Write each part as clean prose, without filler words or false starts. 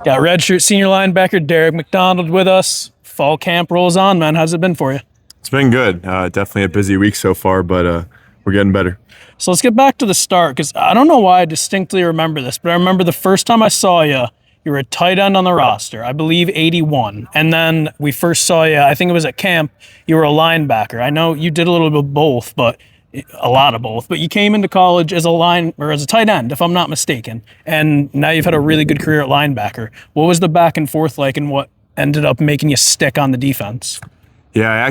Got redshirt senior linebacker Derek McDonald with us. Fall camp rolls on, man. How's it been for you? It's been good. Definitely a busy week so far, but we're getting better. So let's get back to the start, because I don't know why I distinctly remember this, but I remember the first time I saw you, you were a tight end on the roster, I believe 81. And then we first saw you, I think it was at camp, you were a linebacker. I know you did a little bit of both, but a lot of both. But you came into college as a tight end, if I'm not mistaken. And now you've had a really good career at linebacker. What was the back and forth like, and what ended up making you stick on the defense? Yeah,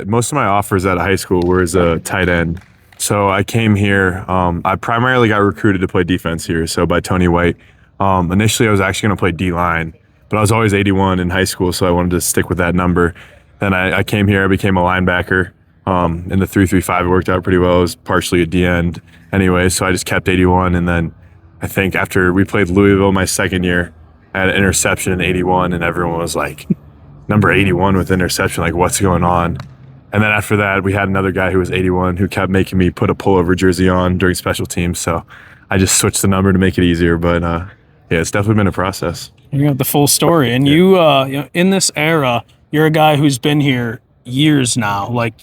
most of my offers out of high school were as a tight end. So I came here. I primarily got recruited to play defense here, so by Tony White. Initially, I was actually going to play D-line, but I was always 81 in high school, so I wanted to stick with that number. Then I came here. I became a linebacker. In the 3-3-5, it worked out pretty well. It was partially a D-end anyway, so I just kept 81. And then I think after we played Louisville my second year, I had an interception in 81, and everyone was like, number 81 with interception, like, what's going on? And then after that, we had another guy who was 81 who kept making me put a pullover jersey on during special teams. So I just switched the number to make it easier. But yeah, it's definitely been a process. You got the full story. And you in this era, you're a guy who's been here years now, like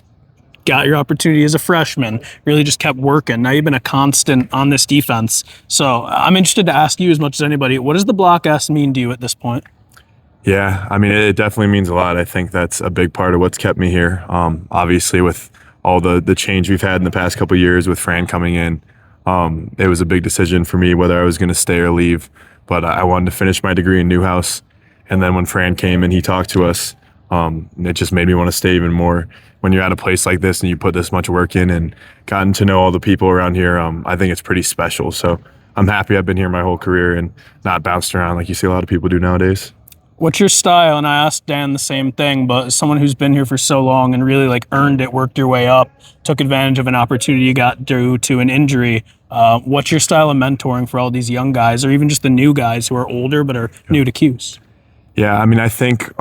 got your opportunity as a freshman, really just kept working. Now you've been a constant on this defense. So I'm interested to ask you as much as anybody, what does the block S mean to you at this point? Yeah, I mean, it definitely means a lot. I think that's a big part of what's kept me here. Obviously, with all the change we've had in the past couple of years with Fran coming in, it was a big decision for me whether I was going to stay or leave. But I wanted to finish my degree in Newhouse. And then when Fran came and he talked to us, it just made me want to stay even more. When you're at a place like this and you put this much work in and gotten to know all the people around here, I think it's pretty special. So I'm happy I've been here my whole career and not bounced around like you see a lot of people do nowadays. What's your style? And I asked Dan the same thing, but as someone who's been here for so long and really like earned it, worked your way up, took advantage of an opportunity you got due to an injury, what's your style of mentoring for all these young guys, or even just the new guys who are older but are new to Cuse? Yeah, I mean, I think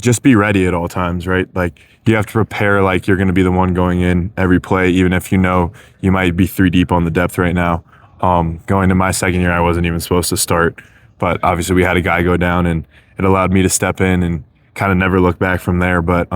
just be ready at all times, right? Like, you have to prepare like you're going to be the one going in every play, even if you know you might be 3 deep on the depth right now. Going to my second year, I wasn't even supposed to start, but obviously we had a guy go down and it allowed me to step in and kind of never look back from there. But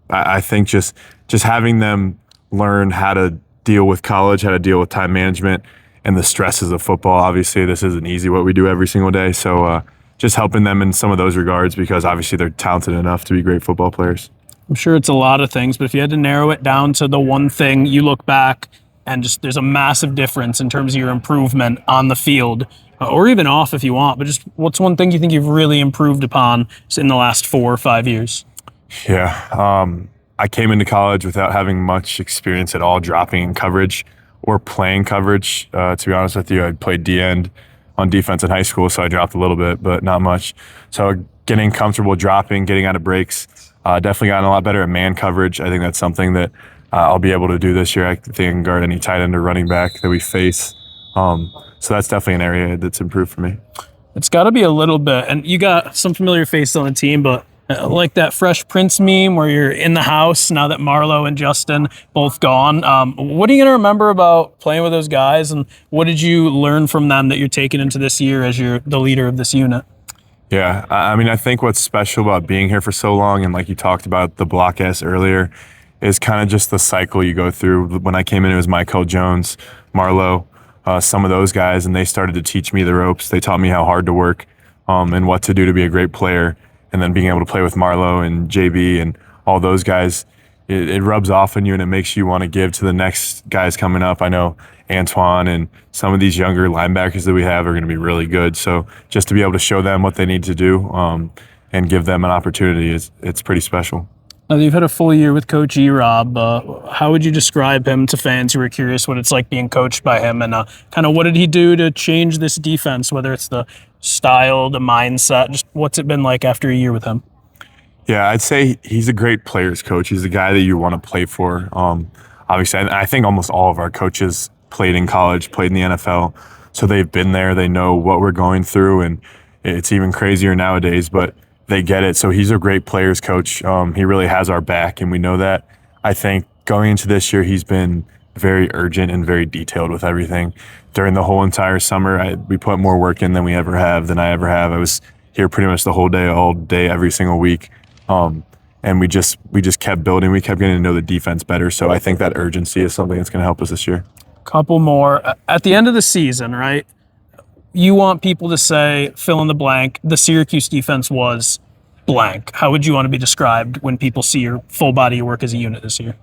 I think just having them learn how to deal with college, how to deal with time management and the stresses of football. Obviously, this isn't easy what we do every single day. So just helping them in some of those regards, because obviously they're talented enough to be great football players. I'm sure it's a lot of things, but if you had to narrow it down to the one thing, you look back and just there's a massive difference in terms of your improvement on the field, or even off if you want, but just what's one thing you think you've really improved upon in the last 4 or 5 years? Yeah, I came into college without having much experience at all dropping in coverage or playing coverage. To be honest with you, I played D-end on defense in high school, so I dropped a little bit, but not much. So getting comfortable dropping, getting out of breaks, definitely gotten a lot better at man coverage. I think that's something that I'll be able to do this year. I think I can guard any tight end or running back that we face. So that's definitely an area that's improved for me. It's got to be a little bit, and you got some familiar faces on the team, but like that Fresh Prince meme where you're in the house now that Marlo and Justin both gone. What are you going to remember about playing with those guys, and what did you learn from them that you're taking into this year as you're the leader of this unit? Yeah, I mean, I think what's special about being here for so long, and like you talked about the block S earlier, is kind of just the cycle you go through. When I came in, it was Michael Jones, Marlo, some of those guys, and they started to teach me the ropes. They taught me how hard to work and what to do to be a great player. And then being able to play with Marlo and JB and all those guys, it rubs off on you and it makes you want to give to the next guys coming up. I know Antoine and some of these younger linebackers that we have are going to be really good. So just to be able to show them what they need to do and give them an opportunity, it's pretty special. Now that you've had a full year with Coach E-Rob, how would you describe him to fans who are curious what it's like being coached by him, and kind of what did he do to change this defense, whether it's the style, the mindset, just what's it been like after a year with him? Yeah, I'd say he's a great players coach. He's a guy that you want to play for. Obviously, I think almost all of our coaches played in college, played in the NFL, so they've been there. They know what we're going through, and it's even crazier nowadays, but they get it. So he's a great players coach. He really has our back, and we know that. I think going into this year, he's been very urgent and very detailed with everything. During the whole entire summer, we put more work in than I ever have. I was here pretty much the whole day, all day, every single week. And we just kept building. We kept getting to know the defense better. So I think that urgency is something that's going to help us this year. Couple more. At the end of the season, right? You want people to say, fill in the blank, the Syracuse defense was blank. How would you want to be described when people see your full body of work as a unit this year?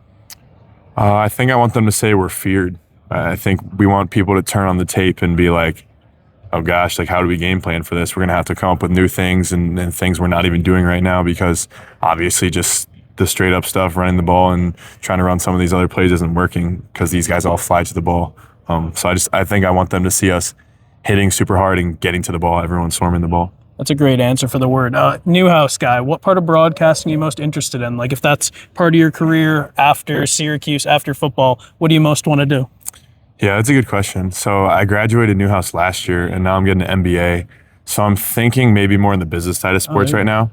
I think I want them to say we're feared. I think we want people to turn on the tape and be like, oh gosh, like how do we game plan for this? We're going to have to come up with new things and things we're not even doing right now, because obviously just the straight up stuff, running the ball and trying to run some of these other plays isn't working because these guys all fly to the ball. So I think I want them to see us hitting super hard and getting to the ball, everyone swarming the ball. That's a great answer for the word. Newhouse guy, what part of broadcasting are you most interested in? Like if that's part of your career after Syracuse, after football, what do you most want to do? Yeah, that's a good question. So I graduated Newhouse last year, and now I'm getting an MBA. So I'm thinking maybe more in the business side of sports right now.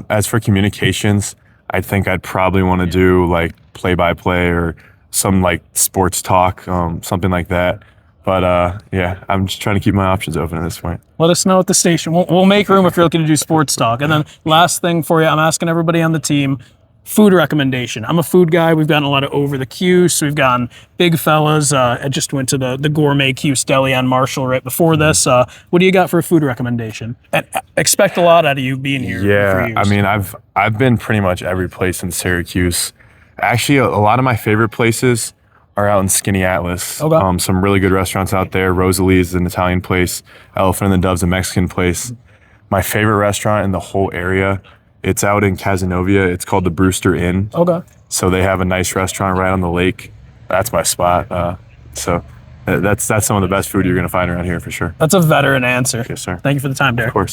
As for communications, I think I'd probably want to do like play-by-play or some like sports talk, something like that. But yeah, I'm just trying to keep my options open at this point. Let us know at the station. We'll make room if you're looking to do sports talk. And then last thing for you, I'm asking everybody on the team, food recommendation. I'm a food guy. We've gotten a lot of Over the Cuse. We've gotten Big Fellas. I just went to the gourmet Cuse Deli on Marshall right before this. What do you got for a food recommendation? And expect a lot out of you being here. Yeah, I mean, I've been pretty much every place in Syracuse. Actually, a lot of my favorite places are out in Skinny Atlas. Okay. Some really good restaurants out there. Rosalie's is an Italian place. Elephant and the Dove's a Mexican place. My favorite restaurant in the whole area, it's out in Cazenovia. It's called the Brewster Inn. Okay. So they have a nice restaurant right on the lake. That's my spot. So that's some of the best food you're going to find around here for sure. That's a veteran answer. Yes, sir. Thank you for the time, Derek. Of course.